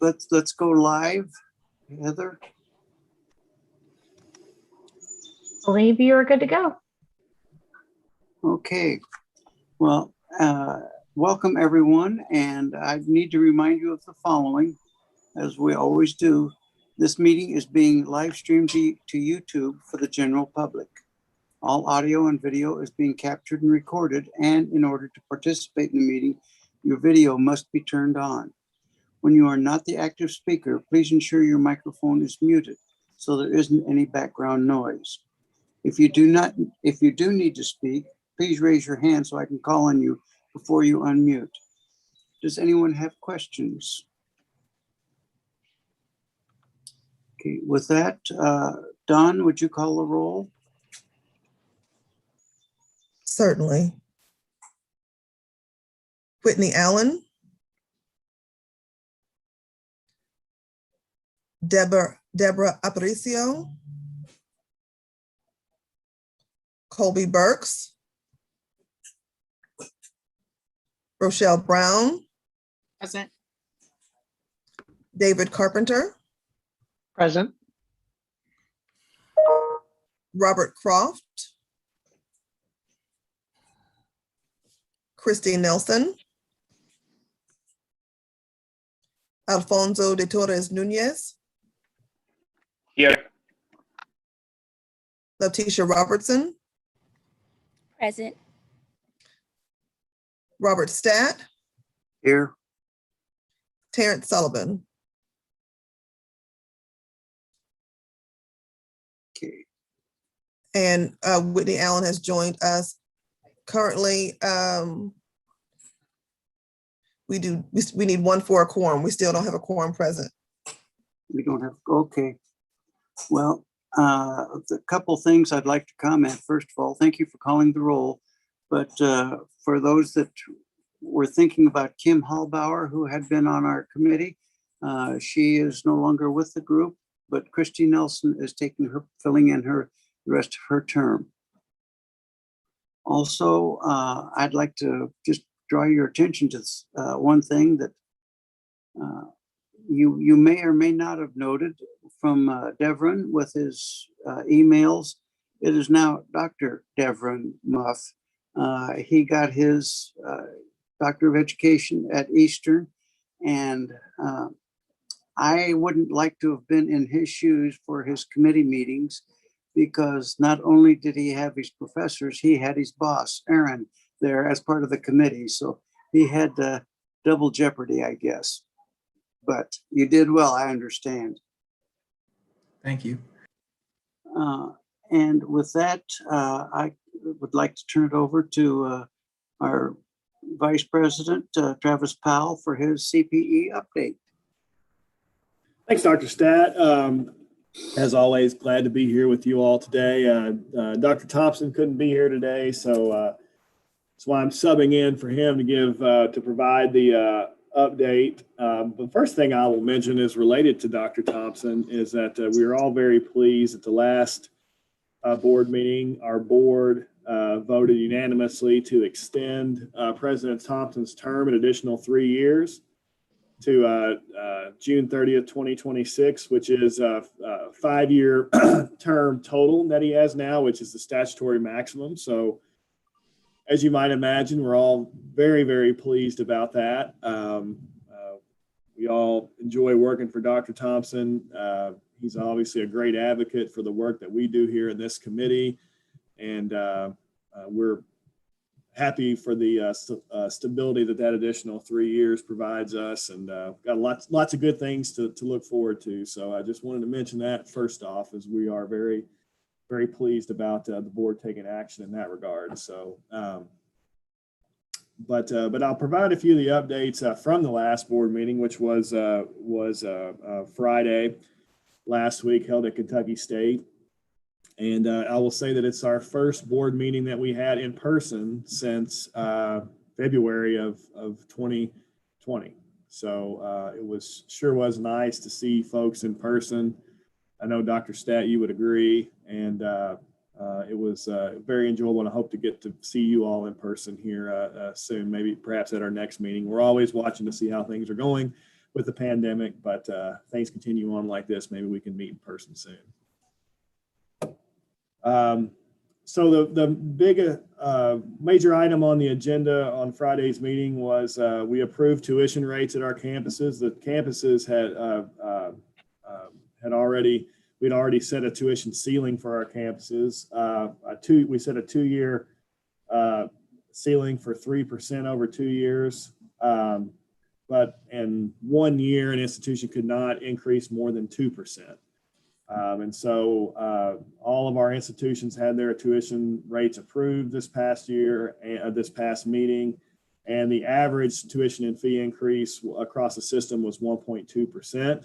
let's go live, Heather. Believe you're good to go. Okay, well, welcome everyone, and I need to remind you of the following, as we always do. This meeting is being live streamed to YouTube for the general public. All audio and video is being captured and recorded, and in order to participate in the meeting, your video must be turned on. When you are not the active speaker, please ensure your microphone is muted so there isn't any background noise. If you do need to speak, please raise your hand so I can call on you before you unmute. Does anyone have questions? Okay, with that, Don, would you call the roll? Certainly. Whitney Allen. Deborah Aparicio. Colby Burks. Rochelle Brown. Present. David Carpenter. Present. Robert Croft. Christy Nelson. Alfonso de Torres Nunez. Here. Letitia Robertson. Present. Robert Statt. Here. Terrence Sullivan. Okay. And Whitney Allen has joined us. Currently, we need one for a quorum. We still don't have a quorum present. We don't have, okay. Well, a couple things I'd like to comment. First of all, thank you for calling the roll. But for those that were thinking about Kim Hallbauer, who had been on our committee, she is no longer with the group, but Christy Nelson is filling in the rest of her term. Also, I'd like to just draw your attention to one thing that you may or may not have noted from Devron with his emails. It is now Dr. Devron Muff. He got his Doctor of Education at Eastern, and I wouldn't like to have been in his shoes for his committee meetings, because not only did he have his professors, he had his boss, Aaron, there as part of the committee. So he had double jeopardy, I guess. But you did well, I understand. Thank you. And with that, I would like to turn it over to our Vice President, Travis Powell, for his CPE update. Thanks, Dr. Statt. As always, glad to be here with you all today. Dr. Thompson couldn't be here today, so that's why I'm subbing in for him to provide the update. But first thing I will mention is related to Dr. Thompson is that we are all very pleased at the last board meeting. Our board voted unanimously to extend President Thompson's term an additional 3 years to June 30th, 2026, which is a 5-year term total that he has now, which is the statutory maximum. So as you might imagine, we're all very, very pleased about that. We all enjoy working for Dr. Thompson. He's obviously a great advocate for the work that we do here in this committee. And we're happy for the stability that additional 3 years provides us, and got lots of good things to look forward to. So I just wanted to mention that first off, as we are very, very pleased about the board taking action in that regard. So, but I'll provide a few of the updates from the last board meeting, which was Friday last week, held at Kentucky State. And I will say that it's our first board meeting that we had in person since February of 2020. So it sure was nice to see folks in person. I know Dr. Statt, you would agree. And it was very enjoyable, and I hope to get to see you all in person here soon, maybe perhaps at our next meeting. We're always watching to see how things are going. with the pandemic, but things continue on like this. Maybe we can meet in person soon. So the big major item on the agenda on Friday's meeting was we approved tuition rates at our campuses. The campuses we'd already set a tuition ceiling for our campuses. We set a 2-year ceiling for 3% over 2 years. But in 1 year, an institution could not increase more than 2%. And so all of our institutions had their tuition rates approved this past year, this past meeting, and the average tuition and fee increase across the system was 1.2%.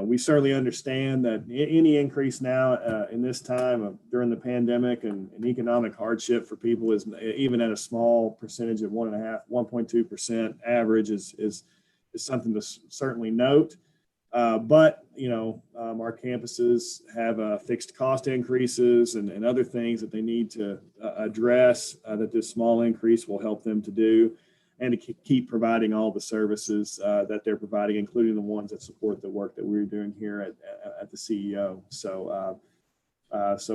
We certainly understand that any increase now in this time during the pandemic and economic hardship for people is even at a small percentage of 1.2% average is something to certainly note. But our campuses have fixed cost increases and other things that they need to address that this small increase will help them to do, and to keep providing all the services that they're providing, including the ones that support the work that we're doing here at the CEO. So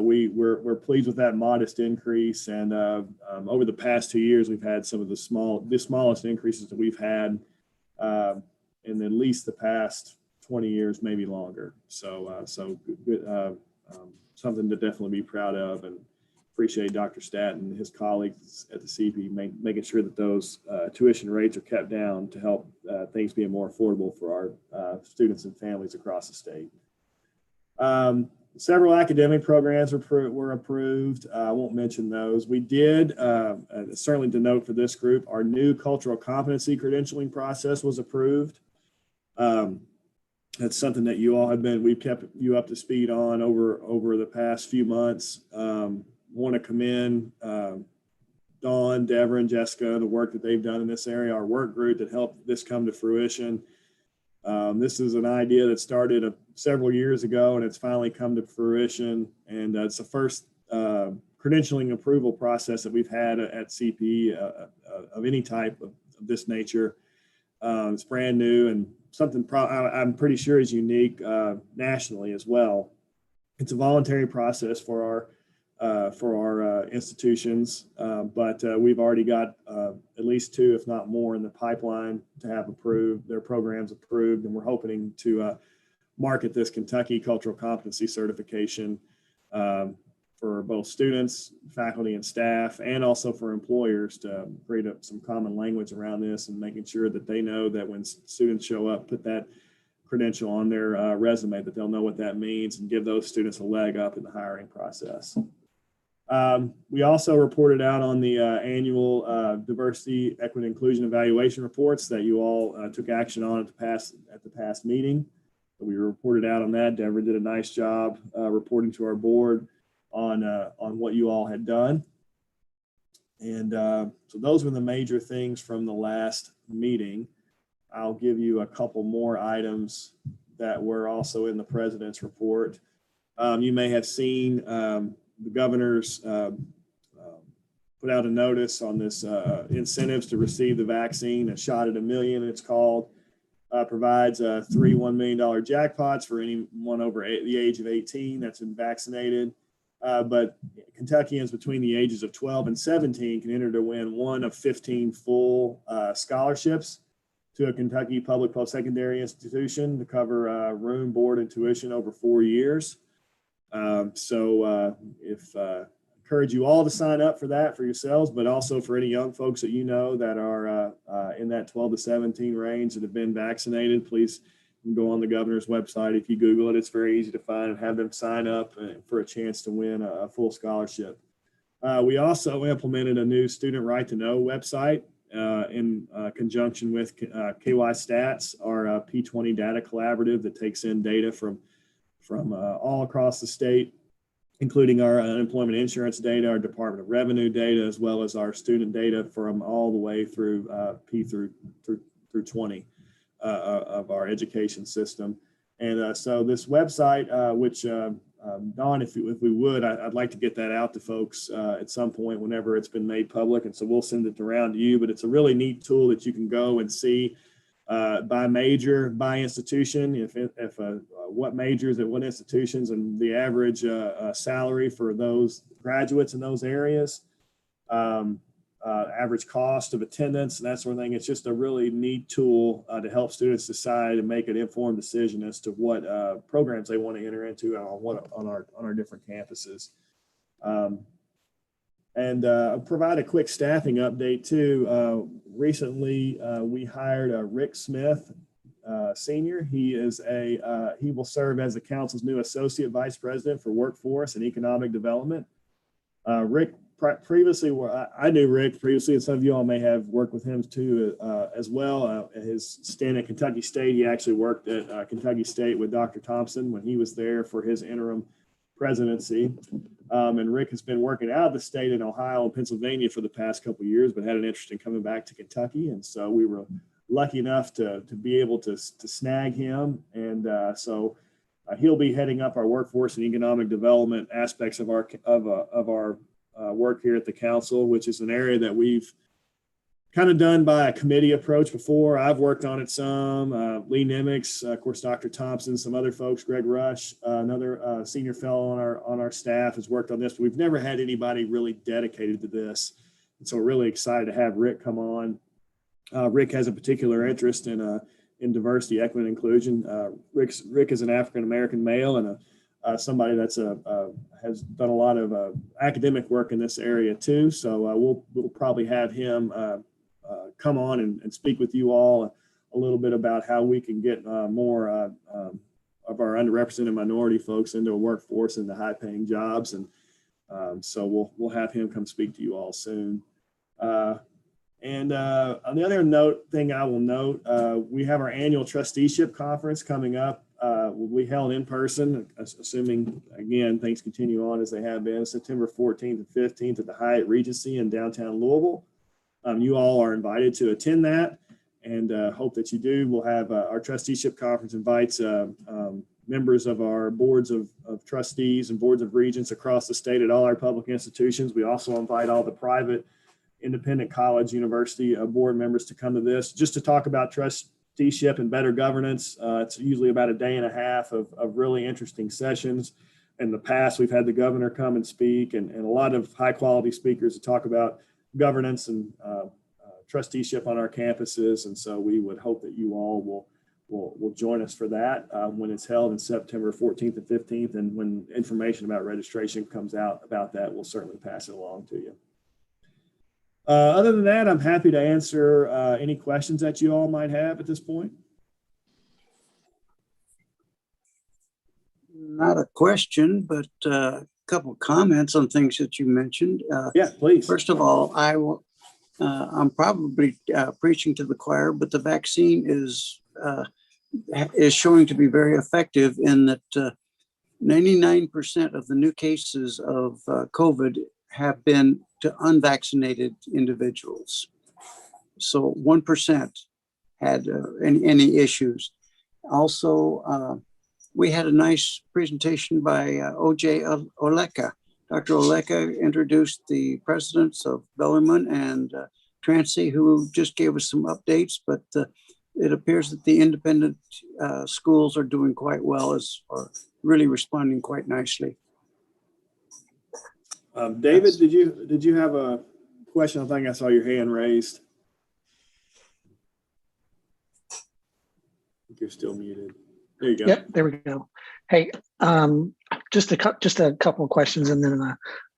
we're pleased with that modest increase. And over the past 2 years, we've had some of the smallest increases that we've had in at least the past 20 years, maybe longer. So good, something to definitely be proud of, and appreciate Dr. Stat and his colleagues at the CP making sure that those tuition rates are kept down to help things be more affordable for our students and families across the state. Several academic programs were approved. I won't mention those. We did, certainly to note for this group, our new cultural competency credentialing process was approved. That's something that you all we've kept you up to speed on over the past few months. Want to commend Dawn, Deborah, and Jessica, the work that they've done in this area, our work group that helped this come to fruition. This is an idea that started several years ago, and it's finally come to fruition. And it's the first credentialing approval process that we've had at CP of any type of this nature. It's brand new and something I'm pretty sure is unique nationally as well. It's a voluntary process for our institutions, but we've already got at least 2, if not more, in the pipeline to have their programs approved, and we're hoping to market this Kentucky Cultural Competency Certification for both students, faculty, and staff, and also for employers to create some common language around this and making sure that they know that when students show up, put that credential on their resume, that they'll know what that means and give those students a leg up in the hiring process. We also reported out on the annual diversity, equity, inclusion evaluation reports that you all took action on at the past meeting. We reported out on that. Deborah did a nice job reporting to our board on what you all had done. And so those were the major things from the last meeting. I'll give you a couple more items that were also in the president's report. You may have seen the governor's put out a notice on this incentives to receive the vaccine, a shot at $1 million, it's called. Provides 3 $1 million jackpots for anyone over the age of 18 that's been vaccinated. But Kentuckians between the ages of 12 and 17 can enter to win one of 15 full scholarships to a Kentucky public post-secondary institution to cover room, board, and tuition over 4 years. Encourage you all to sign up for that for yourselves, but also for any young folks that you know that are in that 12 to 17 range that have been vaccinated. Please go on the governor's website. If you Google it, it's very easy to find, and have them sign up for a chance to win a full scholarship. We also implemented a new student right to know website in conjunction with KY Stats, our P20 data collaborative that takes in data from all across the state, including our unemployment insurance data, our Department of Revenue data, as well as our student data from all the way through P through 20 of our education system. And so this website, which Dawn, if we would, I'd like to get that out to folks at some point whenever it's been made public. And so we'll send it around to you, but it's a really neat tool that you can go and see by major, by institution, if what majors at what institutions, and the average salary for those graduates in those areas, average cost of attendance, and that sort of thing. It's just a really neat tool to help students decide and make an informed decision as to what programs they want to enter into on our different campuses. And provide a quick staffing update too. Recently, we hired Rick Smith, Senior. He will serve as the council's new Associate Vice President for Workforce and Economic Development. Rick previously, I knew Rick previously, and some of you all may have worked with him too as well. His stint at Kentucky State, he actually worked at Kentucky State with Dr. Thompson when he was there for his interim presidency. And Rick has been working out of the state in Ohio and Pennsylvania for the past couple of years, but had an interest in coming back to Kentucky. And so we were lucky enough to be able to snag him. And so he'll be heading up our workforce and economic development aspects of our work here at the council, which is an area that we've kind of done by a committee approach before. I've worked on it some. Lee Nimitz, of course, Dr. Thompson, some other folks, Greg Rush, another senior fellow on our staff has worked on this. But we've never had anybody really dedicated to this. And so we're really excited to have Rick come on. Rick has a particular interest in diversity, equity, and inclusion. Rick is an African-American male and somebody that's has done a lot of academic work in this area too. So we'll probably have him come on and speak with you all a little bit about how we can get more of our underrepresented minority folks into a workforce and the high-paying jobs. And so we'll have him come speak to you all soon. And on the other thing I will note, we have our annual trusteeship conference coming up. Will be held in person, assuming, again, things continue on as they have been, September 14th and 15th at the Hyatt Regency in downtown Louisville. You all are invited to attend that, and hope that you do. We'll have our trusteeship conference invites members of our boards of trustees and boards of regents across the state at all our public institutions. We also invite all the private, independent college, university board members to come to this, just to talk about trusteeship and better governance. It's usually about a day and a half of really interesting sessions. In the past, we've had the governor come and speak, and a lot of high quality speakers to talk about governance and trusteeship on our campuses. And so we would hope that you all will join us for that when it's held in September 14th and 15th. And when information about registration comes out about that, we'll certainly pass it along to you. Other than that, I'm happy to answer any questions that you all might have at this point. Not a question, but a couple of comments on things that you mentioned. Yeah, please. First of all, I'm probably preaching to the choir, but the vaccine is showing to be very effective in that 99% of the new cases of COVID have been to unvaccinated individuals. So 1% had any issues. Also, we had a nice presentation by O.J. Oleka. Dr. Oleka introduced the presidents of Bellarmine and Trancey, who just gave us some updates, but it appears that the independent schools are doing quite well, are really responding quite nicely. David, did you have a question? I think I saw your hand raised. I think you're still muted. There you go. Yep, there we go. Hey, just a couple of questions and then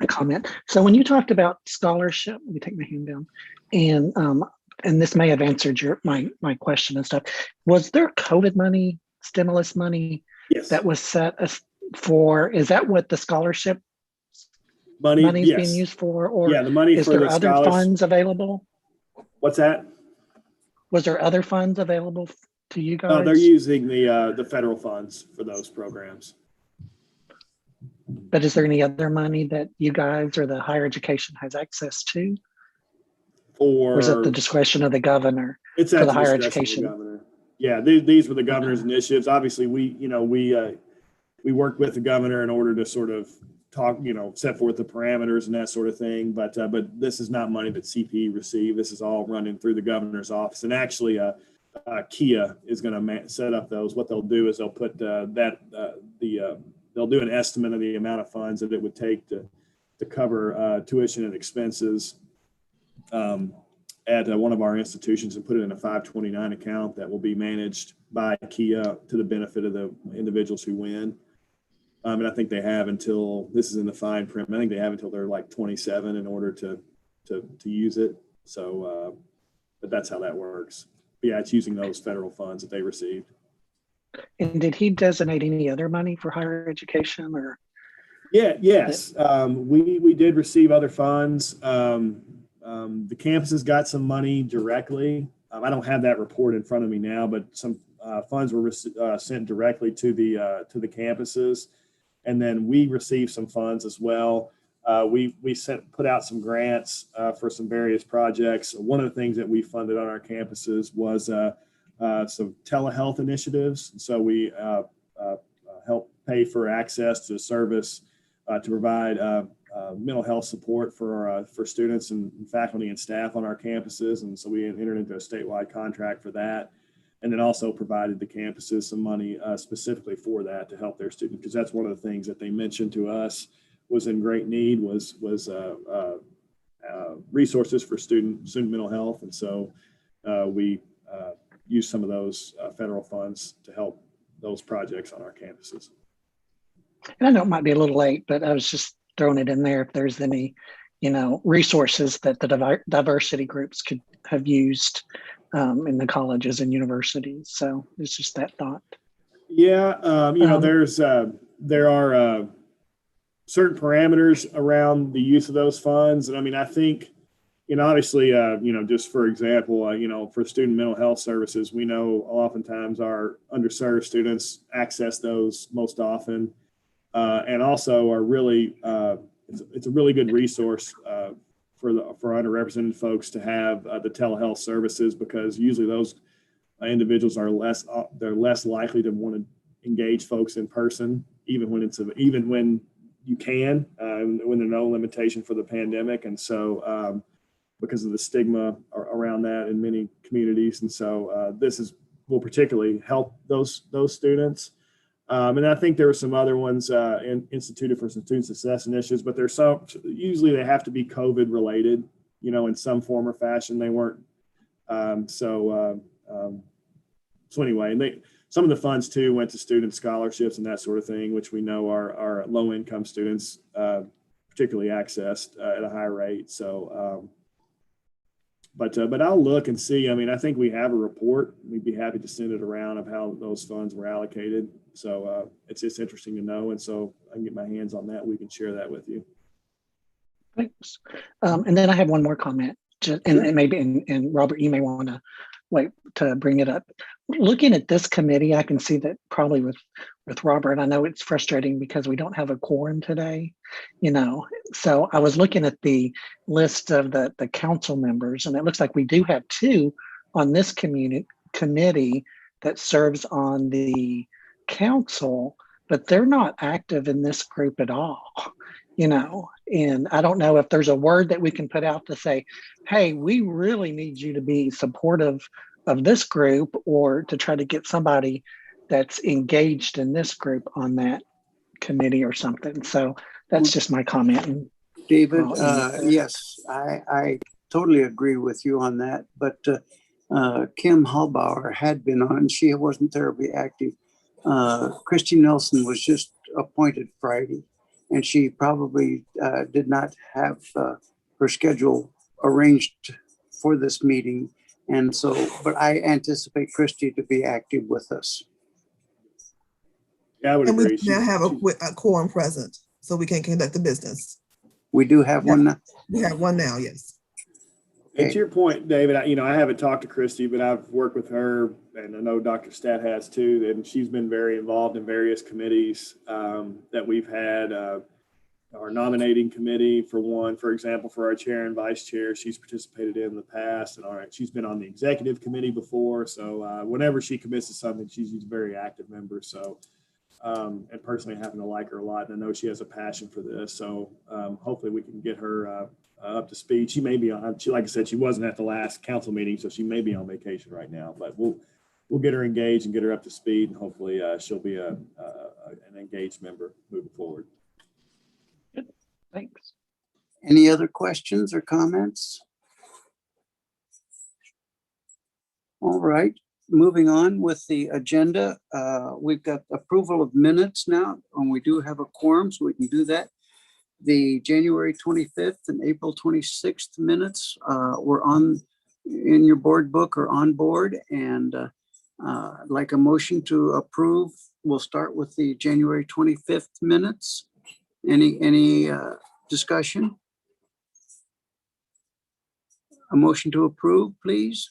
a comment. So when you talked about scholarship, let me take my hand down, and this may have answered my question and stuff. Was there COVID money, stimulus money Yes. that was set for? Is that what the scholarship money is yes. being used for? Or yeah, the money is for there the other funds available? What's that? Was there other funds available to you guys? No, they're using the federal funds for those programs. But is there any other money that you guys or the higher education has access to? Or is it the discretion of the governor for the higher education? Yeah, these were the governor's initiatives. Obviously, we worked with the governor in order to sort of talk, set forth the parameters and that sort of thing. But this is not money that CPE received. This is all running through the governor's office. And actually, Kia is going to set up those. What they'll do is they'll put they'll do an estimate of the amount of funds that it would take to cover tuition and expenses at one of our institutions and put it in a 529 account that will be managed by Kia to the benefit of the individuals who win. And I think they have until, this is in the fine print, I think they have until they're like 27 in order to use it. So, but that's how that works. But yeah, it's using those federal funds that they received. And did he designate any other money for higher education or? Yes. We did receive other funds. The campuses got some money directly. I don't have that report in front of me now, but some funds were sent directly to the campuses, and then we received some funds as well. We put out some grants for some various projects. One of the things that we funded on our campuses was some telehealth initiatives. So we helped pay for access to service to provide mental health support for students and faculty and staff on our campuses. And so we entered into a statewide contract for that. And then also provided the campuses some money specifically for that to help their students, because that's one of the things that they mentioned to us was in great need was resources for student mental health. And so we used some of those federal funds to help those projects on our campuses. And I know it might be a little late, but I was just throwing it in there if there's any, resources that the diversity groups could have used in the colleges and universities. So it's just that thought. Yeah, there are certain parameters around the use of those funds, and I mean, I think, obviously, just for example, for student mental health services, we know oftentimes our underserved students access those most often, and also are really it's a really good resource for underrepresented folks to have the telehealth services, because usually those individuals are less likely to want to engage folks in person, even when you can, when there's no limitation for the pandemic. And so because of the stigma around that in many communities. And so this will particularly help those students. And I think there were some other ones instituted for some student success initiatives, but there's usually they have to be COVID related, in some form or fashion. They weren't. So anyway, and some of the funds too went to student scholarships and that sort of thing, which we know our low income students particularly accessed at a high rate. So, but I'll look and see. I mean, I think we have a report. We'd be happy to send it around of how those funds were allocated. So it's just interesting to know. And so I can get my hands on that. We can share that with you. Thanks. And then I have one more comment, and maybe, and Robert, you may want to wait to bring it up. Looking at this committee, I can see that probably with Robert, I know it's frustrating because we don't have a quorum today, So I was looking at the list of the council members, and it looks like we do have two on this committee that serves on the council, but they're not active in this group at all, and I don't know if there's a word that we can put out to say, hey, we really need you to be supportive of this group, or to try to get somebody that's engaged in this group on that committee or something. So that's just my comment. David, yes, I totally agree with you on that. But Kim Hallbauer had been on, she wasn't terribly active. Christy Nelson was just appointed Friday, and she probably did not have her schedule arranged for this meeting. And so, but I anticipate Christy to be active with us. Yeah, I would agree. And we now have a quorum present, so we can conduct the business. We do have one now? We have one now, yes. And to your point, David, I haven't talked to Christy, but I've worked with her, and I know Dr. Stat has too, and she's been very involved in various committees that we've had. Our nominating committee, for example, for our chair and vice chair, she's participated in the past, and she's been on the executive committee before. So whenever she commits to something, she's a very active member. So, and personally, I happen to like her a lot, and I know she has a passion for this. So hopefully we can get her up to speed. She may be on, like I said, she wasn't at the last council meeting, so she may be on vacation right now, but we'll get her engaged and get her up to speed, and hopefully she'll be an engaged member moving forward. Thanks. Any other questions or comments? All right, moving on with the agenda. We've got approval of minutes now, and we do have a quorum, so we can do that. The January 25th and April 26th minutes were in your board book or on board, and like a motion to approve. We'll start with the January 25th minutes. Any discussion? A motion to approve, please.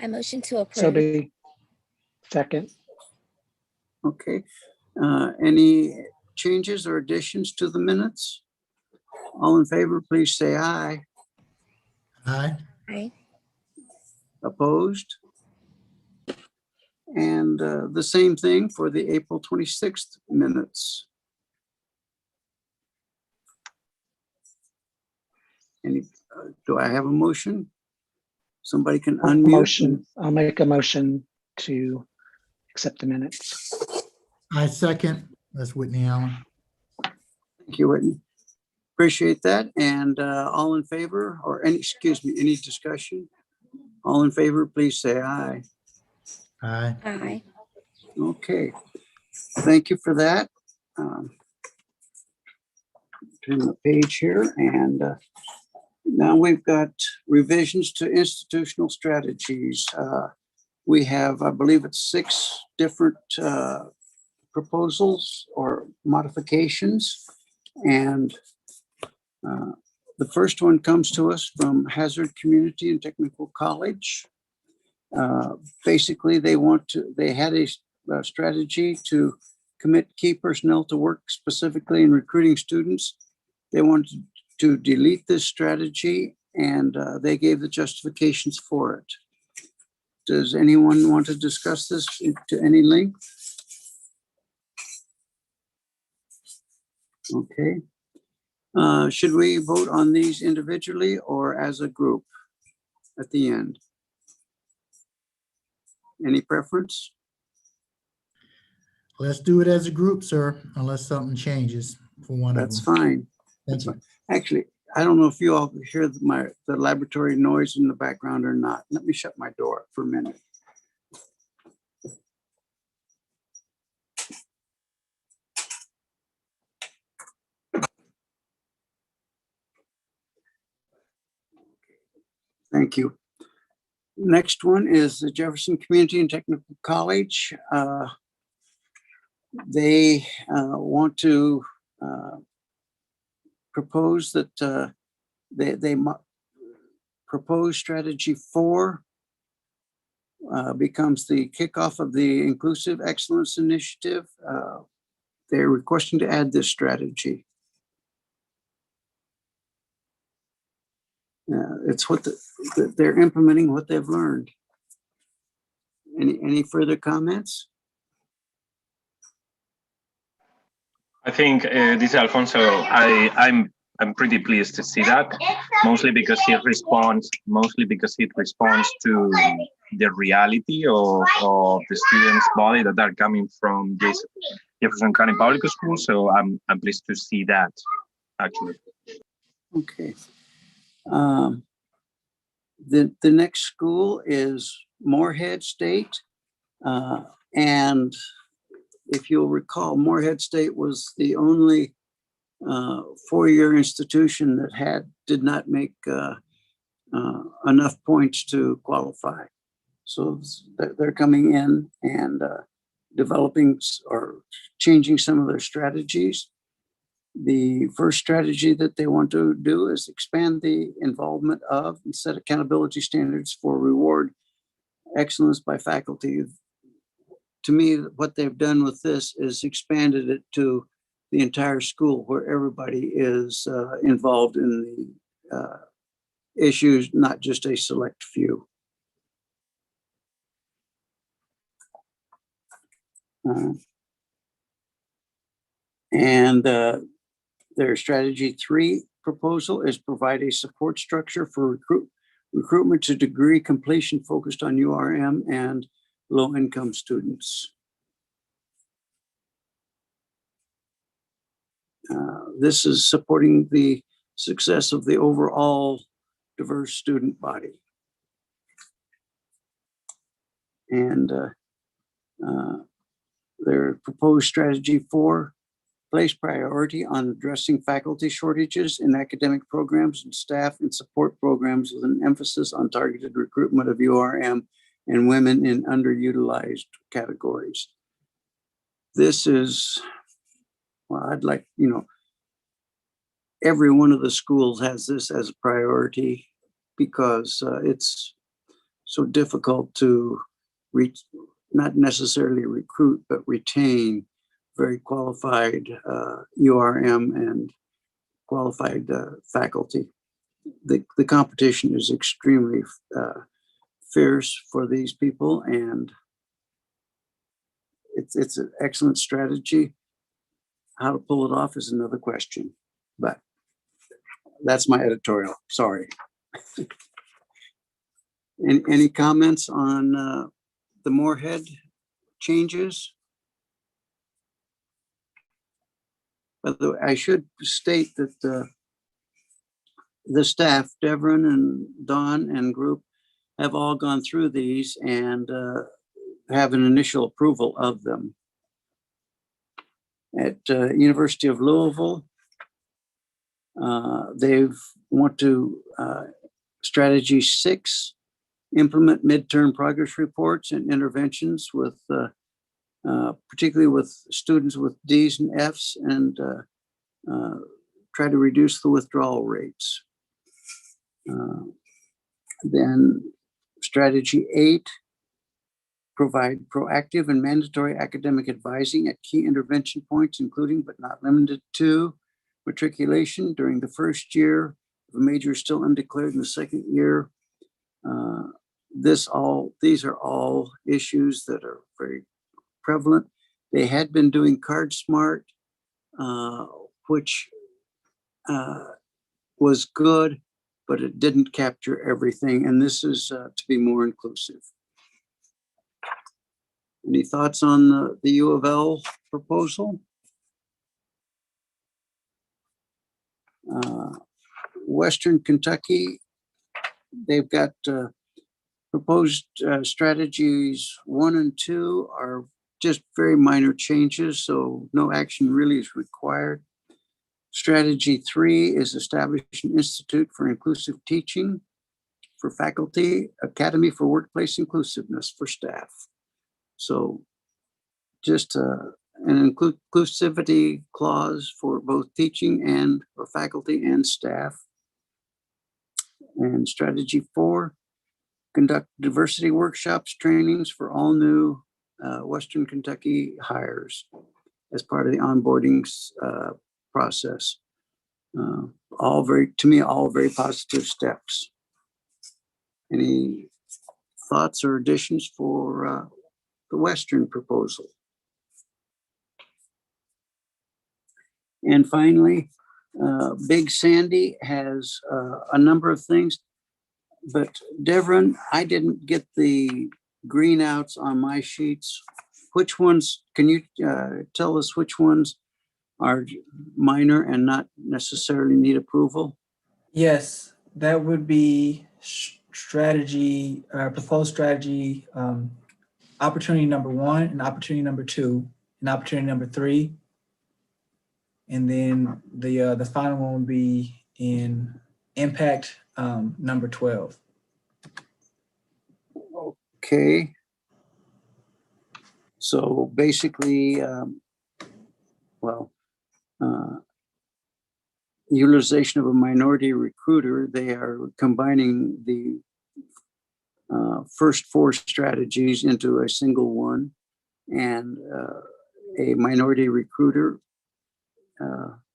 I motion to So approve. be second. Okay. Any changes or additions to the minutes? All in favor, please say aye. Aye. Aye. Opposed? And the same thing for the April 26th minutes. Do I have a motion? Somebody can unmute. Motion. I'll make a motion to accept the minutes. I second. That's Whitney Allen. Thank you, Whitney. Appreciate that. And all in favor, or any discussion? All in favor, please say aye. Aye. Aye. Okay. Thank you for that. Turn the page here, and now we've got revisions to institutional strategies. We have, I believe it's 6 different proposals or modifications. And the first one comes to us from Hazard Community and Technical College. Basically, they had a strategy to commit key personnel to work specifically in recruiting students. They wanted to delete this strategy, and they gave the justifications for it. Does anyone want to discuss this to any length? Okay. Should we vote on these individually or as a group at the end? Any preference? Let's do it as a group, sir, unless something changes for one of them. That's fine. Thank you. Actually, I don't know if you all hear the laboratory noise in the background or not. Let me shut my door for a minute. Thank you. Next one is the Jefferson Community and Technical College. They want to propose that they propose strategy 4 becomes the kickoff of the Inclusive Excellence Initiative. They're requesting to add this strategy. It's what they're implementing what they've learned. Any further comments? I think this is Alfonso. I'm pretty pleased to see that, mostly because it responds to the reality of the students' body that are coming from this Jefferson County Public School. So I'm pleased to see that, actually. Okay. The next school is Morehead State, and if you'll recall, Morehead State was the only 4-year institution that did not make enough points to qualify. So they're coming in and developing or changing some of their strategies. The first strategy that they want to do is expand the involvement of and set accountability standards for reward excellence by faculty. To me, what they've done with this is expanded it to the entire school, where everybody is involved in the issues, not just a select few. And their strategy 3 proposal is provide a support structure for recruitment to degree completion focused on URM and low-income students. This is supporting the success of the overall diverse student body. And their proposed strategy 4 place priority on addressing faculty shortages in academic programs and staff and support programs with an emphasis on targeted recruitment of URM and women in underutilized categories. This is, well, I'd like, every one of the schools has this as a priority because it's so difficult to reach, not necessarily recruit, but retain very qualified URM and qualified faculty. The competition is extremely fierce for these people, and it's an excellent strategy. How to pull it off is another question, but that's my editorial. Sorry. Any comments on the Morehead changes? By the way, I should state that the staff, Devon and Don and group, have all gone through these and have an initial approval of them. At University of Louisville, they want to strategy 6, implement midterm progress reports and interventions with particularly with students with D's and F's, and try to reduce the withdrawal rates. Then strategy 8, provide proactive and mandatory academic advising at key intervention points, including but not limited to matriculation during the first year, if a major is still undeclared in the second year. These are all issues that are very prevalent. They had been doing Card Smart, which was good, but it didn't capture everything. And this is to be more inclusive. Any thoughts on the U of L proposal? Western Kentucky, they've got proposed strategies 1 and 2 are just very minor changes, so no action really is required. Strategy 3 is establish an institute for inclusive teaching for faculty, academy for workplace inclusiveness for staff. So just an inclusivity clause for both teaching and for faculty and staff. And strategy 4, conduct diversity workshops, trainings for all new Western Kentucky hires as part of the onboarding process. All very positive steps. Any thoughts or additions for the Western proposal? And finally, Big Sandy has a number of things, but Devon, I didn't get the green outs on my sheets. Which ones, can you tell us which ones are minor and not necessarily need approval? Yes, that would be strategy, proposed strategy, opportunity number 1 and opportunity number 2 and opportunity number 3. And then the final one would be in impact number 12. Okay. So basically, utilization of a minority recruiter, they are combining the first 4 strategies into a single one, and a minority recruiter,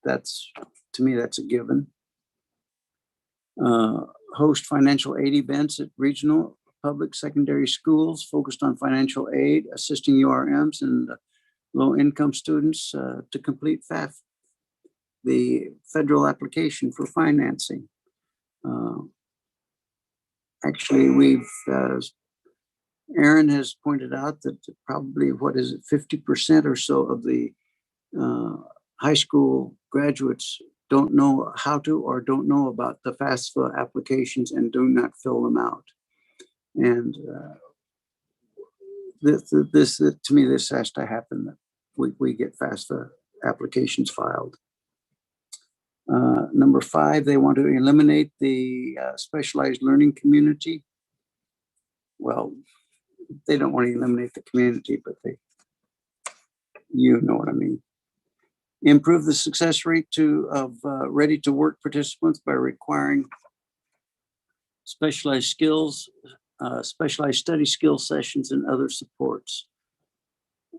that's, to me, that's a given. Host financial aid events at regional public secondary schools focused on financial aid, assisting URMs in low-income students to complete FAF, the federal application for financing. Actually, Aaron has pointed out that probably, 50% or so of the high school graduates don't know how to or don't know about the FAFSA applications and do not fill them out. And this to me, this has to happen, that we get FAFSA applications filed. Number 5, they want to eliminate the specialized learning community. Well, they don't want to eliminate the community, but you know what I mean. Improve the success rate of ready-to-work participants by requiring specialized skills, specialized study skill sessions, and other supports.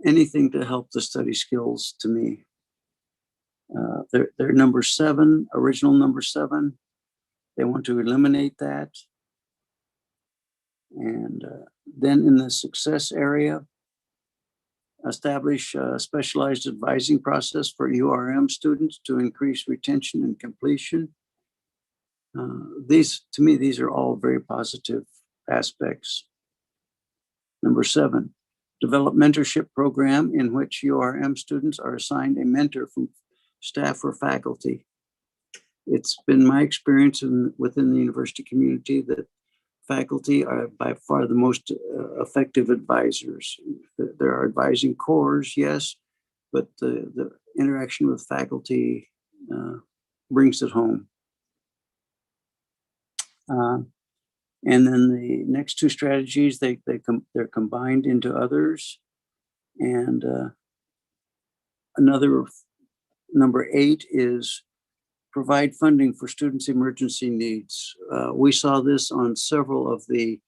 Anything to help the study skills, to me. They're number 7, original number 7. They want to eliminate that. And then in the success area, establish a specialized advising process for URM students to increase retention and completion. To me, these are all very positive aspects. Number 7, develop mentorship program in which URM students are assigned a mentor from staff or faculty. It's been my experience within the university community that faculty are by far the most effective advisors. There are advising cores, yes, but the interaction with faculty brings it home. And then the next 2 strategies, they're combined into others. And another, number 8 is provide funding for students' emergency needs. We saw this on several of the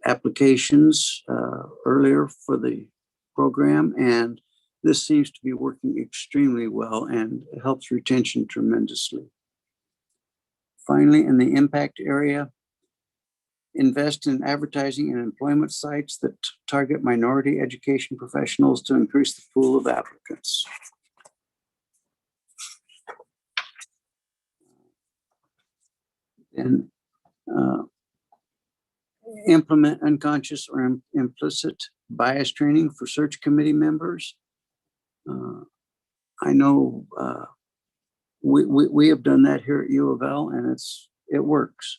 applications earlier for the program, and this seems to be working extremely well and helps retention tremendously. Finally, in the impact area, invest in advertising and employment sites that target minority education professionals to increase the pool of applicants. And implement unconscious or implicit bias training for search committee members. I know we have done that here at U of L, and it works.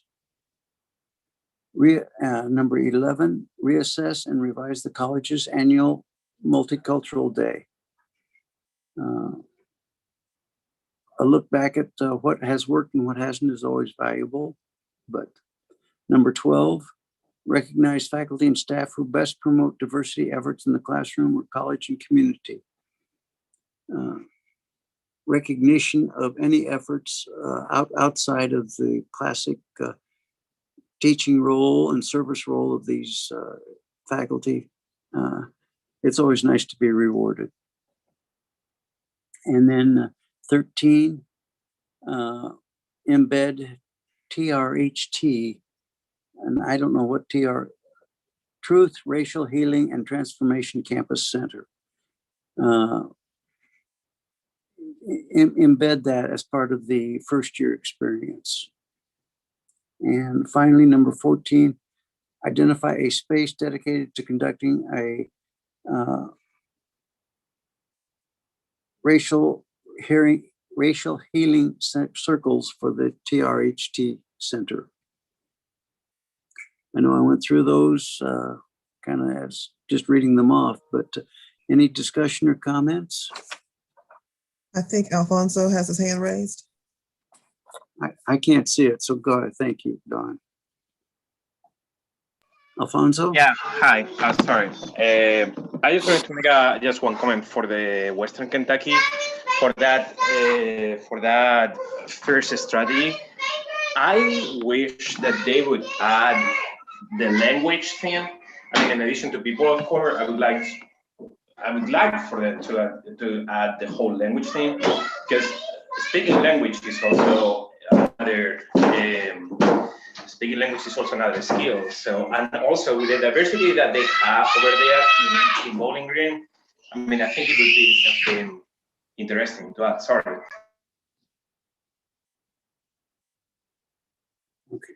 Number 11, reassess and revise the college's annual multicultural day. A look back at what has worked and what hasn't is always valuable. But number 12, recognize faculty and staff who best promote diversity efforts in the classroom or college and community. Recognition of any efforts outside of the classic teaching role and service role of these faculty. It's always nice to be rewarded. And then 13, embed TRHT, and I don't know what Truth, Racial Healing, and Transformation Campus Center. Embed that as part of the first year experience. And finally, number 14, identify a space dedicated to conducting a racial healing circles for the TRHT Center. I know I went through those kind of as just reading them off, but any discussion or comments? I think Alfonso has his hand raised. I can't see it, so go ahead. Thank you, Don. Alfonso? Yeah, hi. Sorry. I just wanted to make just one comment for the Western Kentucky for that first strategy. I wish that they would add the language thing. I mean, in addition to people of color, I would like for them to add the whole language thing, because speaking language is also another skill. So, and also with the diversity that they have over there in Bowling Green, I mean, I think it would be something interesting to add. Sorry. Okay.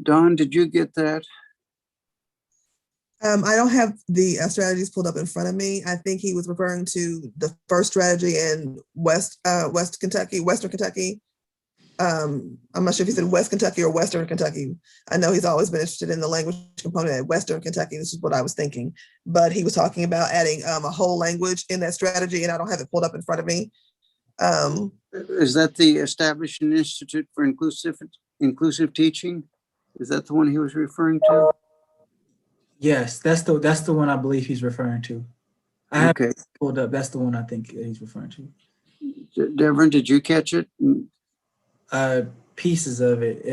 Don, did you get that? I don't have the strategies pulled up in front of me. I think he was referring to the first strategy in Western Kentucky. I'm not sure if he said West Kentucky or Western Kentucky. I know he's always been interested in the language component at Western Kentucky. This is what I was thinking. But he was talking about adding a whole language in that strategy, and I don't have it pulled up in front of me. Is that the Establishing Institute for Inclusive Teaching? Is that the one he was referring to? Yes, that's the one I believe he's referring to. I have Okay. it pulled up. That's the one I think he's referring to. Devin, did you catch it? Pieces of it.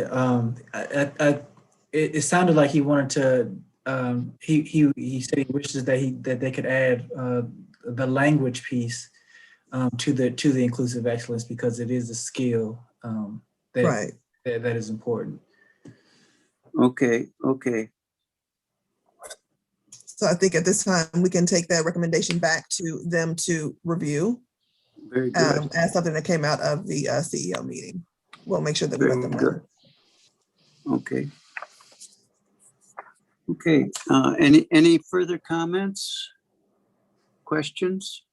It sounded like he wanted to. He said he wishes that they could add the language piece to the inclusive excellence, because it is a skill that Right. that is important. Okay. So I think at this time, we can take that recommendation back to them to review Very good. as something that came out of the CEO meeting. We'll make sure that we Very let them know. good. Okay. Any further comments? Questions?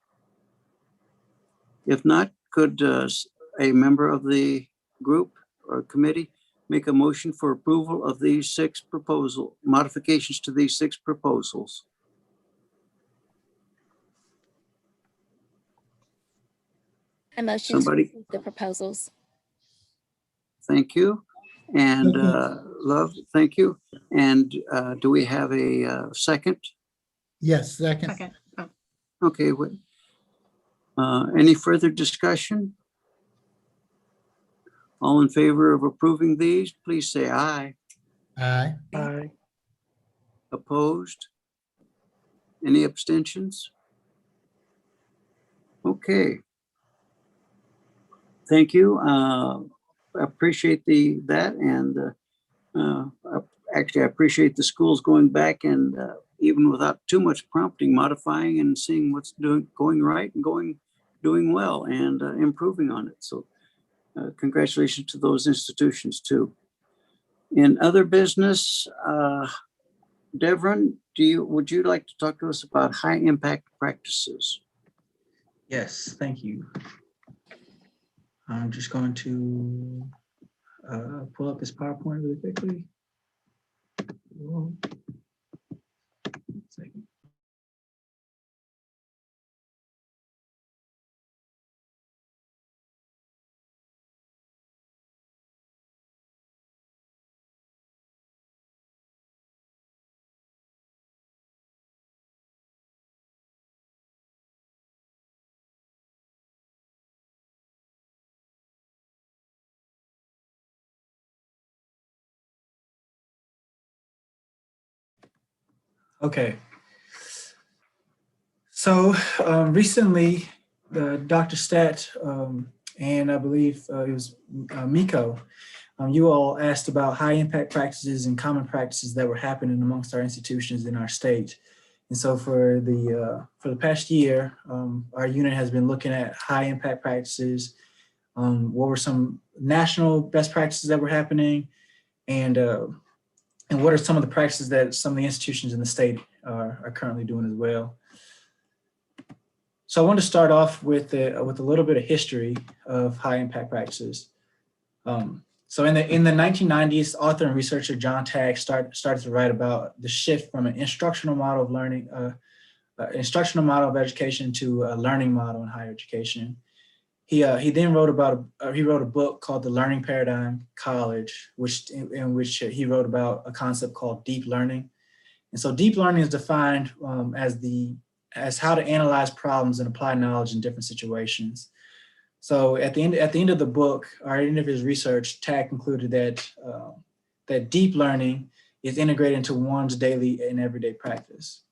If not, could a member of the group or committee make a motion for approval of these 6 modifications to these 6 proposals? I motion to Somebody? approve the proposals. Thank you. And Love, thank you. And do we have a second? Yes, second. Second. Oh. Okay. Any further discussion? All in favor of approving these, please say aye. Aye. Aye. Opposed? Any abstentions? Okay. Thank you. I appreciate that, and actually I appreciate the schools going back and even without too much prompting, modifying and seeing what's going right and doing well and improving on it. So congratulations to those institutions too. In other business, Devon, would you like to talk to us about high impact practices? Yes, thank you. I'm just going to pull up this PowerPoint really quickly. One second. Okay. So recently, Dr. Stat and I believe it was Miko, you all asked about high impact practices and common practices that were happening amongst our institutions in our state. And so for the past year, our unit has been looking at high impact practices. What were some national best practices that were happening, and what are some of the practices that some of the institutions in the state are currently doing as well. So I want to start off with a little bit of history of high impact practices. So in the 1990s, author and researcher John Tagg started to write about the shift from an instructional model of learning, instructional model of education to a learning model in higher education. He then wrote a book called The Learning Paradigm College, in which he wrote about a concept called deep learning. And so deep learning is defined as how to analyze problems and apply knowledge in different situations. So at the end of the book, or at the end of his research, Tagg concluded that deep learning is integrated into one's daily and everyday practice.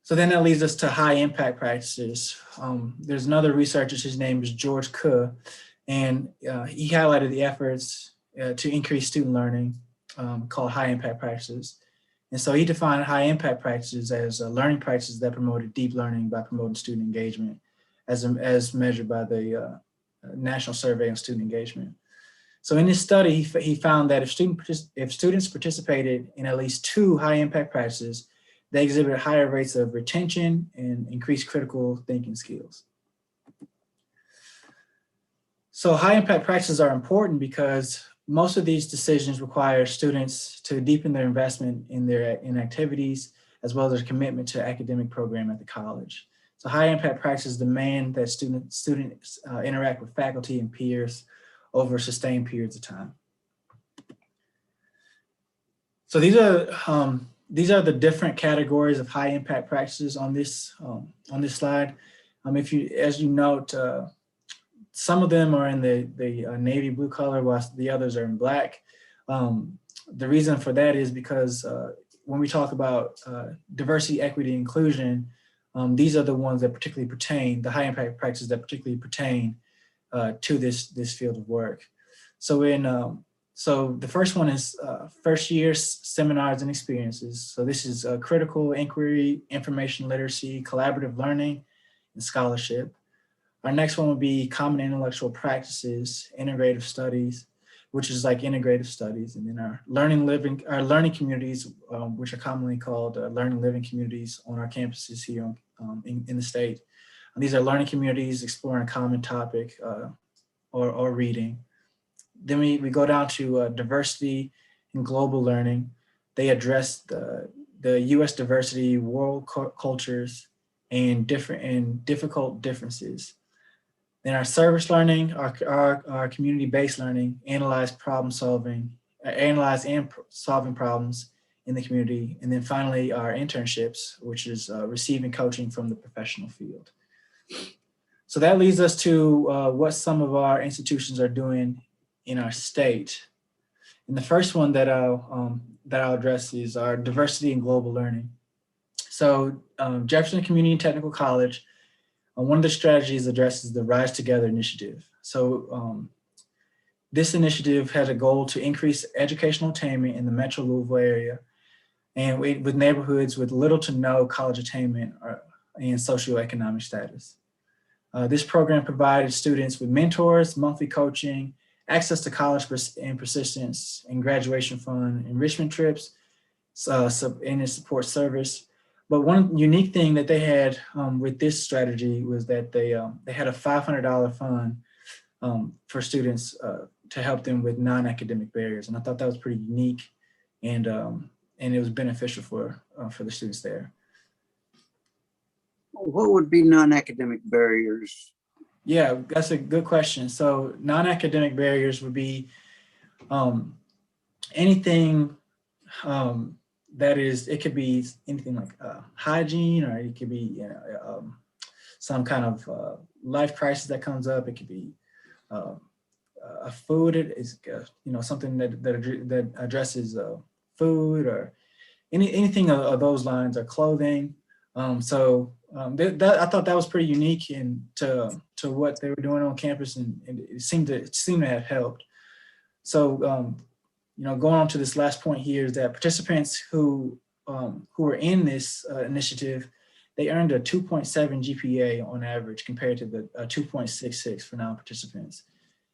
So then that leads us to high impact practices. There's another researcher, his name is George Kuh, and he highlighted the efforts to increase student learning called high impact practices. And so he defined high impact practices as learning practices that promoted deep learning by promoting student engagement as measured by the National Survey on Student Engagement. So in this study, he found that if students participated in at least 2 high impact practices, they exhibited higher rates of retention and increased critical thinking skills. So high impact practices are important because most of these decisions require students to deepen their investment in activities, as well as their commitment to academic program at the college. So high impact practices demand that students interact with faculty and peers over sustained periods of time. So these are the different categories of high impact practices on this slide. As you note, some of them are in the navy blue color, while the others are in black. The reason for that is because when we talk about diversity, equity, inclusion, these are the ones that particularly pertain, the high impact practices that particularly pertain to this field of work. So the first one is first year seminars and experiences. So this is critical inquiry, information literacy, collaborative learning, and scholarship. Our next one would be common intellectual practices, integrative studies, which is like integrative studies. And then our learning communities, which are commonly called learning living communities on our campuses here in the state. And these are learning communities exploring a common topic or reading. Then we go down to diversity and global learning. They address the U.S. diversity, world cultures, and difficult differences. Then our service learning, our community-based learning, analyze and solving problems in the community. And then finally, our internships, which is receiving coaching from the professional field. So that leads us to what some of our institutions are doing in our state. And the first one that I'll address is our diversity and global learning. So Jefferson Community and Technical College, one of the strategies addresses the Rise Together initiative. So this initiative has a goal to increase educational attainment in the Metro Louisville area, and with neighborhoods with little to no college attainment and socioeconomic status. This program provided students with mentors, monthly coaching, access to college and persistence, and graduation fund, enrichment trips, and its support service. But one unique thing that they had with this strategy was that they had a $500 fund for students to help them with non-academic barriers, and I thought that was pretty unique, and it was beneficial for the students there. What would be non-academic barriers? Yeah, that's a good question. So non-academic barriers would be anything that is, it could be anything like hygiene, or it could be some kind of life crisis that comes up. It could be a food, it is something that addresses food, or anything of those lines, or clothing. I thought that was pretty unique to what they were doing on campus, and it seemed to have helped. So going on to this last point here is that participants who were in this initiative, they earned a 2.7 GPA on average compared to the 2.66 for non-participants.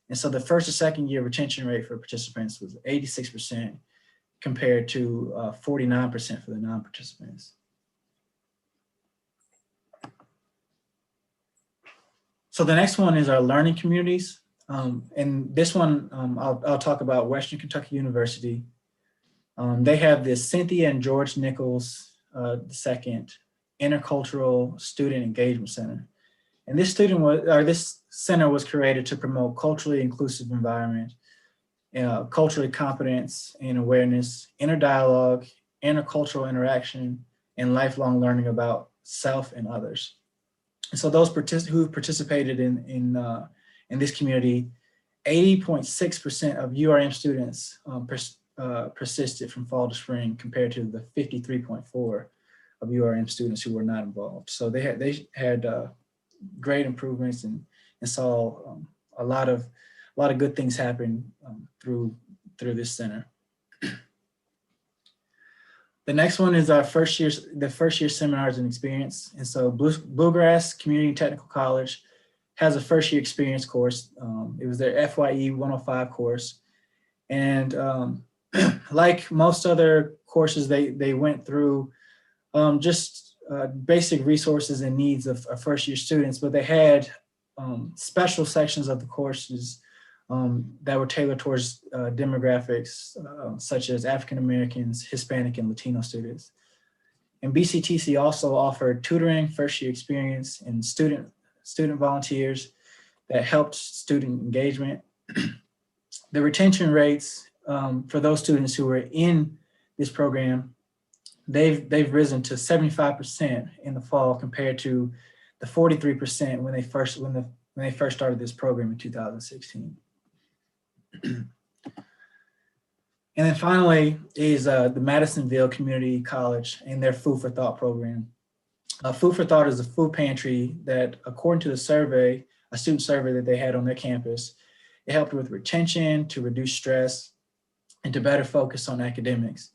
And so the first and second year retention rate for participants was 86% compared to 49% for the non-participants. So the next one is our learning communities. And this one, I'll talk about Western Kentucky University. They have this Cynthia and George Nichols II Intercultural Student Engagement Center. And this center was created to promote culturally inclusive environment, culturally competence and awareness, interdialogue, intercultural interaction, and lifelong learning about self and others. And so those who participated in this community, 80.6% of URM students persisted from fall to spring compared to the 53.4% of URM students who were not involved. So they had great improvements and saw a lot of good things happen through this center. The next one is our the first year seminars and experience. And so Bluegrass Community Technical College has a first year experience course. It was their FYE 105 course. And like most other courses, they went through just basic resources and needs of first year students, but they had special sections of the courses that were tailored towards demographics such as African Americans, Hispanic, and Latino students. And BCTC also offered tutoring, first year experience, and student volunteers that helped student engagement. The retention rates for those students who were in this program, they've risen to 75% in the fall compared to the 43% when they first started this program in 2016. And then finally is the Madisonville Community College and their Food for Thought program. Food for Thought is a food pantry that, according to the survey, a student survey that they had on their campus, it helped with retention, to reduce stress, and to better focus on academics.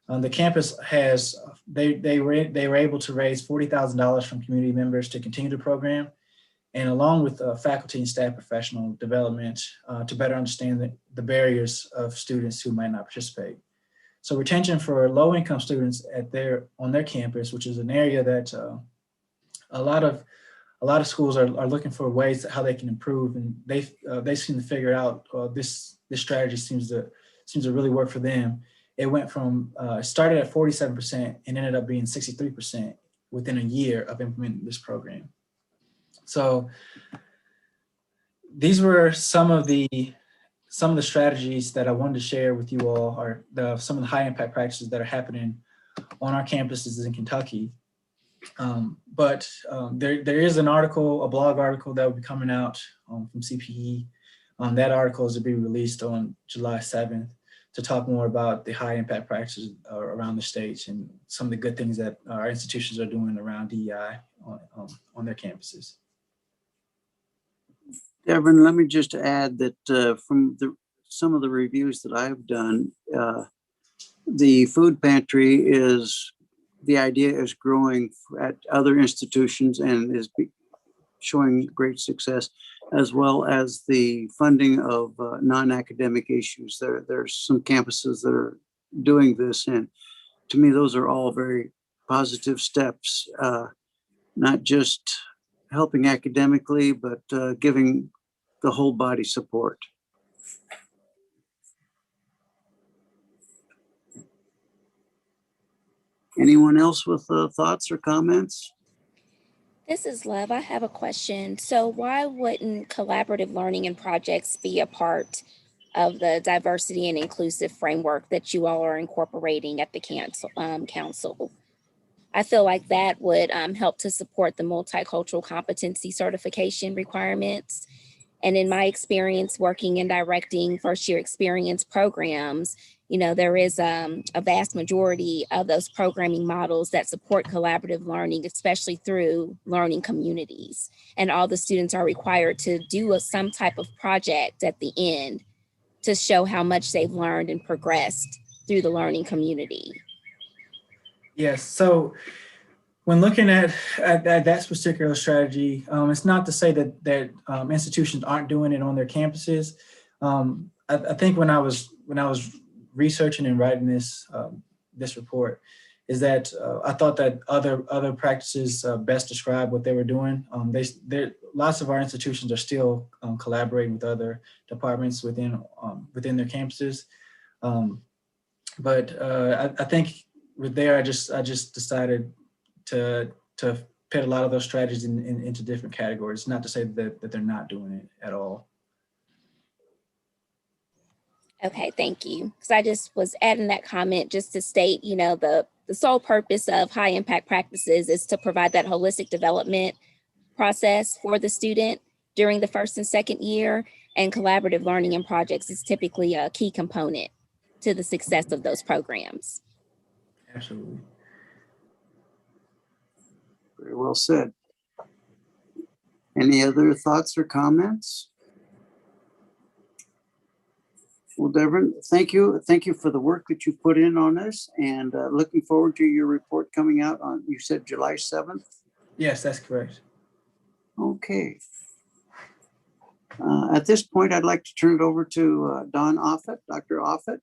The campus has, they were able to raise $40,000 from community members to continue the program, and along with faculty and staff professional development to better understand the barriers of students who might not participate. So retention for low-income students on their campus, which is an area that a lot of schools are looking for ways how they can improve, and they seem to figure out this strategy seems to really work for them. It went from started at 47% and ended up being 63% within a year of implementing this program. So these were some of the strategies that I wanted to share with you all, or some of the high impact practices that are happening on our campuses in Kentucky. But there is an article, a blog article that will be coming out from CPE. That article is to be released on July 7th to talk more about the high impact practices around the states and some of the good things that our institutions are doing around DEI on their campuses. Devin, let me just add that from some of the reviews that I've done, the food pantry the idea is growing at other institutions and is showing great success, as well as the funding of non-academic issues. There's some campuses that are doing this, and to me, those are all very positive steps, not just helping academically, but giving the whole body support. Anyone else with thoughts or comments? This is Love. I have a question. So why wouldn't collaborative learning and projects be a part of the diversity and inclusive framework that you all are incorporating at the council? I feel like that would help to support the multicultural competency certification requirements. And in my experience working and directing first year experience programs, you know, there is a vast majority of those programming models that support collaborative learning, especially through learning communities. And all the students are required to do some type of project at the end to show how much they've learned and progressed through the learning community. Yes, so when looking at that particular strategy, it's not to say that institutions aren't doing it on their campuses. I think when I was researching and writing this report, is that I thought that other practices best describe what they were doing. Lots of our institutions are still collaborating with other departments within their campuses, but I think with there I just decided to put a lot of those strategies into different categories. Not to say that they're not doing it at all. Okay, thank you. Because I just was adding that comment just to state, you know, the sole purpose of high impact practices is to provide that holistic development process for the student during the first and second year, and collaborative learning and projects is typically a key component to the success of those programs. Absolutely. Very well said. Any other thoughts or comments? Well, Devin, thank you. Thank you for the work that you put in on this, and looking forward to your report coming out on, you said July 7th? Yes, that's correct. Okay. At this point, I'd like to turn it over to Dawn Offit, Dr. Offit,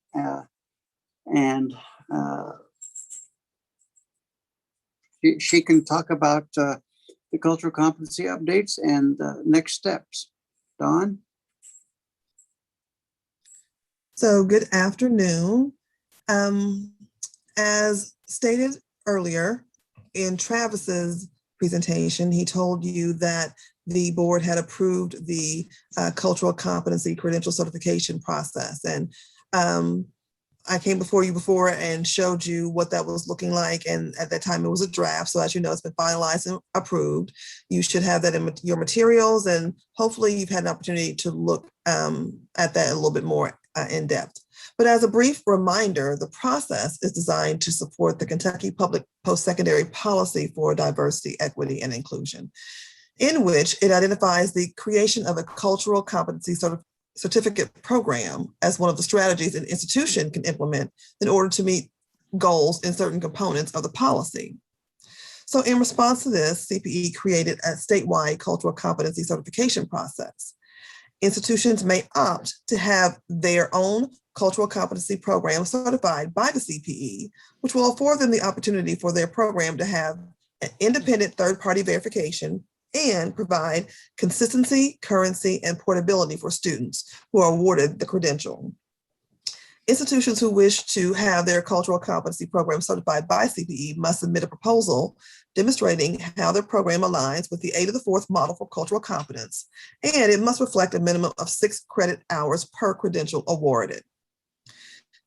and she can talk about the cultural competency updates and next steps. Dawn? So good afternoon. As stated earlier in Travis's presentation, he told you that the board had approved the cultural competency credential certification process. And I came before you before and showed you what that was looking like. And at that time it was a draft. So as you know, it's been finalized and approved. You should have that in your materials, and hopefully you've had an opportunity to look at that a little bit more in depth. But as a brief reminder, the process is designed to support the Kentucky Public Post-Secondary Policy for Diversity, Equity, and Inclusion, in which it identifies the creation of a cultural competency certificate program as one of the strategies an institution can implement in order to meet goals in certain components of the policy. So in response to this, CPE created a statewide cultural competency certification process. Institutions may opt to have their own cultural competency program certified by the CPE, which will afford them the opportunity for their program to have an independent third-party verification and provide consistency, currency, and portability for students who are awarded the credential. Institutions who wish to have their cultural competency program certified by CPE must submit a proposal demonstrating how their program aligns with the 8 of the 4th model for cultural competence, and it must reflect a minimum of 6 credit hours per credential awarded.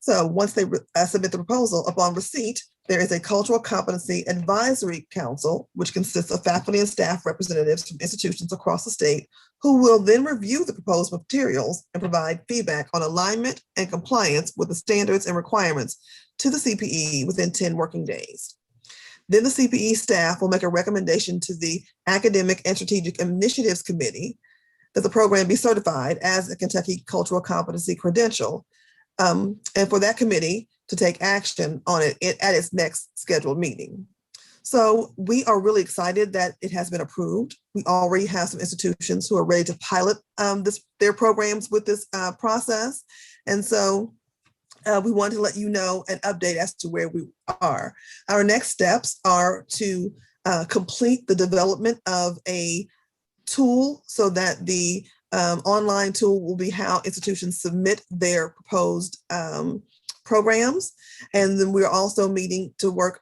So once they submit the proposal, upon receipt, there is a Cultural Competency Advisory Council, which consists of faculty and staff representatives from institutions across the state, who will then review the proposed materials and provide feedback on alignment and compliance with the standards and requirements to the CPE within 10 working days. Then the CPE staff will make a recommendation to the Academic and Strategic Initiatives Committee that the program be certified as a Kentucky Cultural Competency Credential, and for that committee to take action on it at its next scheduled meeting. So we are really excited that it has been approved. We already have some institutions who are ready to pilot their programs with this process. And so we want to let you know an update as to where we are. Our next steps are to complete the development of a tool so that the online tool will be how institutions submit their proposed programs. And then we're also meeting to work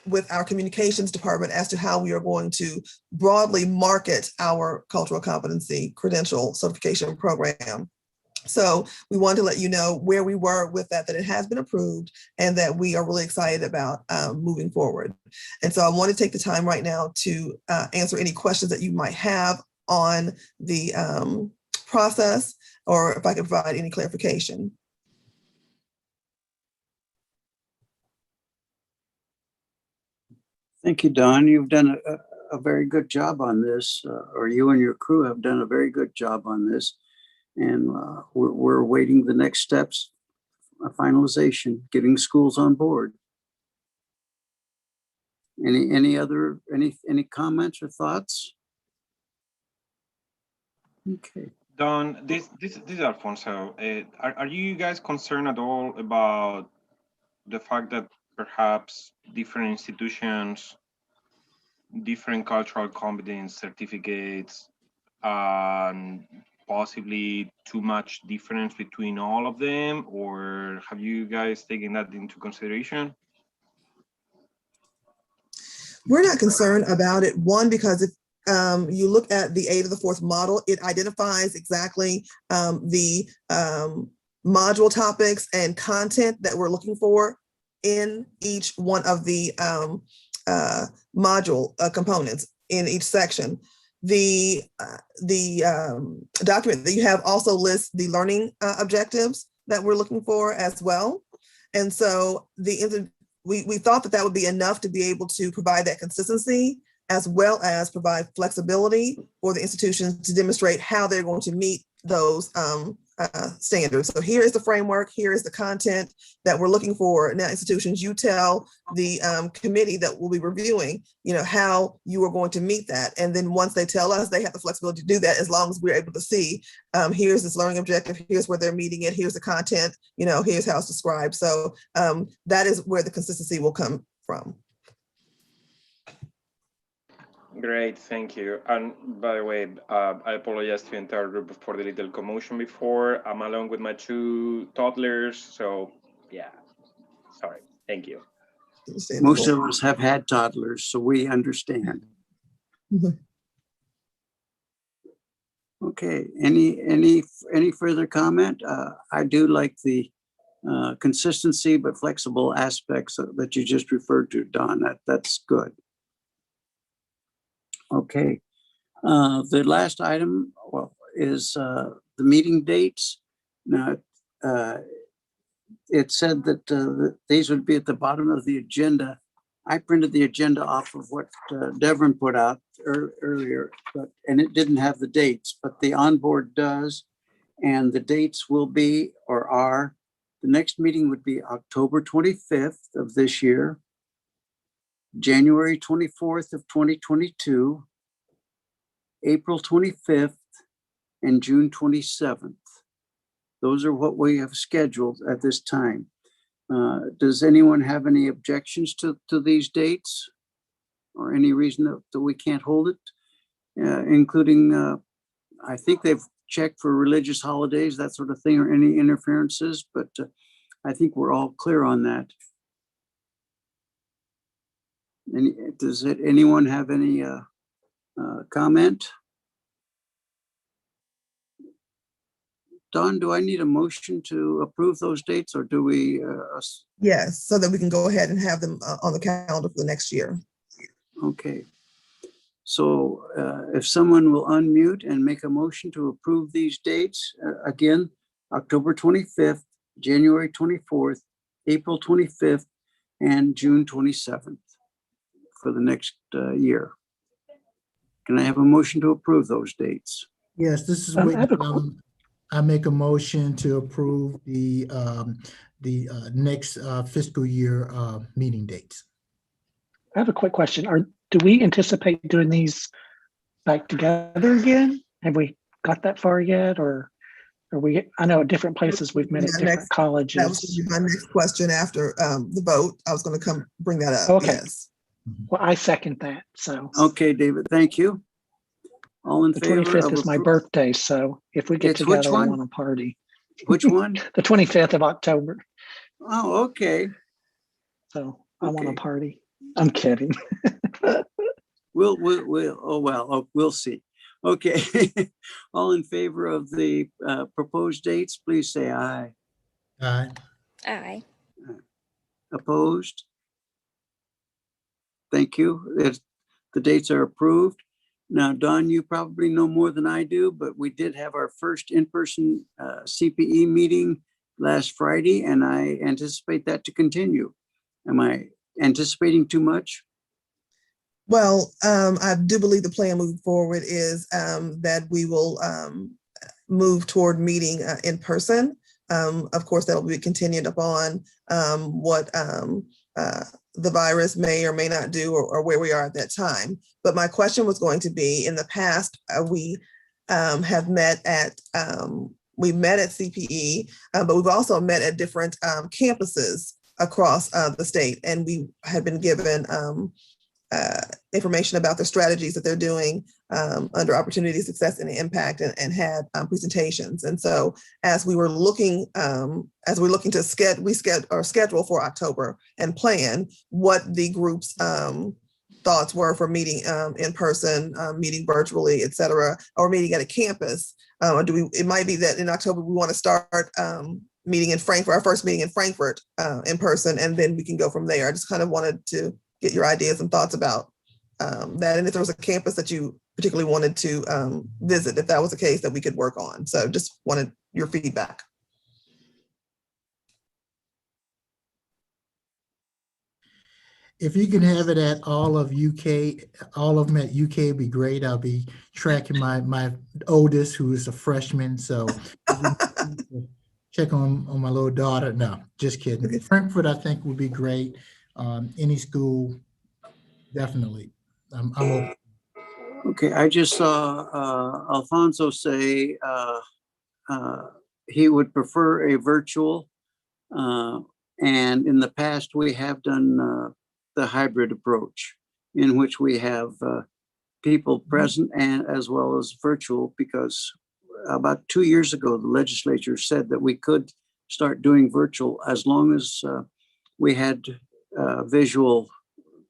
with our communications department as to how we are going to broadly market our cultural competency credential certification program. So we wanted to let you know where we were with that it has been approved and that we are really excited about moving forward. And so I want to take the time right now to answer any questions that you might have on the process, or if I can provide any clarification. Thank you, Don. You've done a very good job on this, or you and your crew have done a very good job on this. And we're awaiting the next steps, finalization, getting schools on board. Any comments or thoughts? Okay. Don, this is Alfonso. Are you guys concerned at all about the fact that perhaps different institutions, different cultural competence certificates, and possibly too much difference between all of them, or have you guys taken that into consideration? We're not concerned about it. One, because if you look at the 8 of the 4th model, it identifies exactly the module topics and content that we're looking for in each one of the module components in each section. The document that you have also lists the learning objectives that we're looking for as well. And so we thought that would be enough to be able to provide that consistency, as well as provide flexibility for the institutions to demonstrate how they're going to meet those standards. So here is the framework, here is the content that we're looking for. Now, institutions, you tell the committee that will be reviewing, how you are going to meet that. And then once they tell us, they have the flexibility to do that as long as we're able to see, here's this learning objective, here's where they're meeting it, here's the content, here's how it's described. So that is where the consistency will come from. Great, thank you. And by the way, I apologize to the entire group for the little commotion before. I'm along with my 2 toddlers, so yeah, sorry, thank you. Most of us have had toddlers, so we understand. Okay, any further comment? I do like the consistency but flexible aspects that you just referred to, Don. That's good. Okay, the last item is the meeting dates. Now, it said that these would be at the bottom of the agenda. I printed the agenda off of what Devon put out earlier, and it didn't have the dates, but the onboard does. And the dates will be or are, the next meeting would be October 25th of this year, January 24th of 2022, April 25th, and June 27th. Those are what we have scheduled at this time. Does anyone have any objections to these dates or any reason that we can't hold it? Including, I think they've checked for religious holidays, that sort of thing, or any interferences, but I think we're all clear on that. Does anyone have any comment? Don, do I need a motion to approve those dates, or do we? Yes, so that we can go ahead and have them on the calendar for the next year. Okay. So if someone will unmute and make a motion to approve these dates, again, October 25th, January 24th, April 25th, and June 27th for the next year. Can I have a motion to approve those dates? Yes, this is what I make a motion to approve the next fiscal year meeting dates. I have a quick question. Do we anticipate doing these back together again? Have we got that far yet, or are we? I know at different places we've met at different colleges. That was my next question after the vote. I was going to bring that up. Okay. Yes. Well, I second that. So. Okay, David. Thank you. All in favor? The 25th is my birthday, so if we get together, I want a party. Which one? The 25th of October. Oh, okay. So I want a party. I'm kidding. We'll see. Okay. All in favor of the proposed dates, please say aye. Aye. Aye. Opposed? Thank you. The dates are approved. Now, Don, you probably know more than I do, but we did have our first in-person CPE meeting last Friday, and I anticipate that to continue. Am I anticipating too much? Well, I do believe the plan moving forward is that we will move toward meeting in person. Of course, that'll be contingent upon what the virus may or may not do, or where we are at that time. But my question was going to be, in the past, we have met at CPE, but we've also met at different campuses across the state, and we had been given information about the strategies that they're doing under Opportunity, Success, and Impact, and had presentations. And so, as we were looking, to schedule for October and plan what the group's thoughts were for meeting in person, meeting virtually, et cetera, or meeting at a campus. It might be that in October we want to start meeting in Frankfurt, our first meeting in Frankfurt in person, and then we can go from there. I just kind of wanted to get your ideas and thoughts about that, and if there was a campus that you particularly wanted to visit, if that was the case, that we could work on. So just wanted your feedback. If you can have it at all of them at UK, would be great. I'll be tracking my oldest, who is a freshman. So check on my little daughter. No, just kidding. Okay. Frankfurt, I think, would be great. Any school, definitely. I'm open. Okay, I just saw Alfonso say he would prefer a virtual. And in the past, we have done the hybrid approach in which we have people present and as well as virtual, because about 2 years ago, the legislature said that we could start doing virtual as long as we had visual,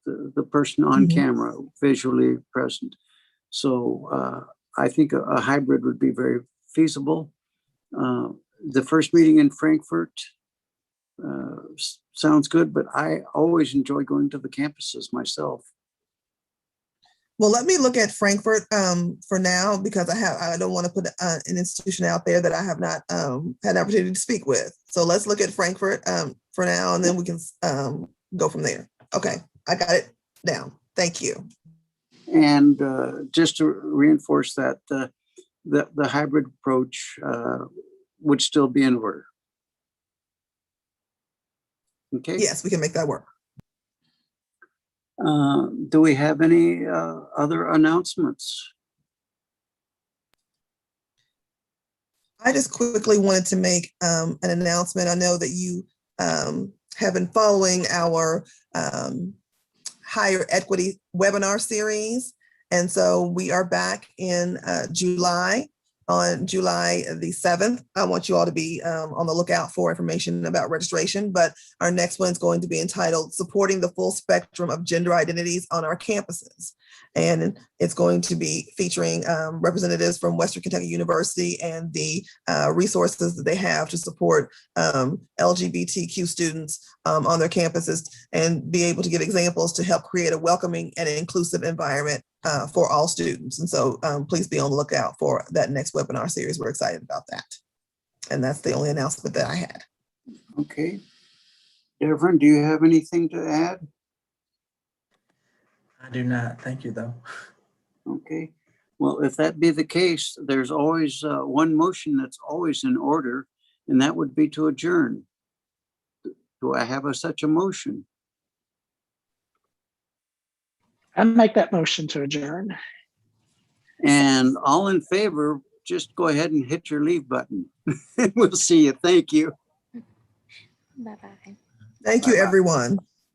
the person on camera visually present. So I think a hybrid would be very feasible. The first meeting in Frankfurt sounds good, but I always enjoy going to the campuses myself. Well, let me look at Frankfurt for now, because I don't want to put an institution out there that I have not had an opportunity to speak with. So let's look at Frankfurt for now, and then we can go from there. Okay, I got it down. Thank you. And just to reinforce that, the hybrid approach would still be in order. Okay. Yes, we can make that work. Do we have any other announcements? I just quickly wanted to make an announcement. I know that you have been following our higher equity webinar series. And so we are back in July, on July the 7th. I want you all to be on the lookout for information about registration, but our next one is going to be entitled Supporting the Full Spectrum of Gender Identities on Our Campuses. And it's going to be featuring representatives from Western Kentucky University and the resources that they have to support LGBTQ students on their campuses, and be able to give examples to help create a welcoming and inclusive environment for all students. And so please be on the lookout for that next webinar series. We're excited about that. And that's the only announcement that I had. Okay. Devin, do you have anything to add? I do not. Thank you, though. Okay. Well, if that be the case, there's always one motion that's always in order, and that would be to adjourn. Do I have such a motion? I make that motion to adjourn. And all in favor, just go ahead and hit your leave button. We'll see you. Thank you. Bye-bye. Thank you, everyone.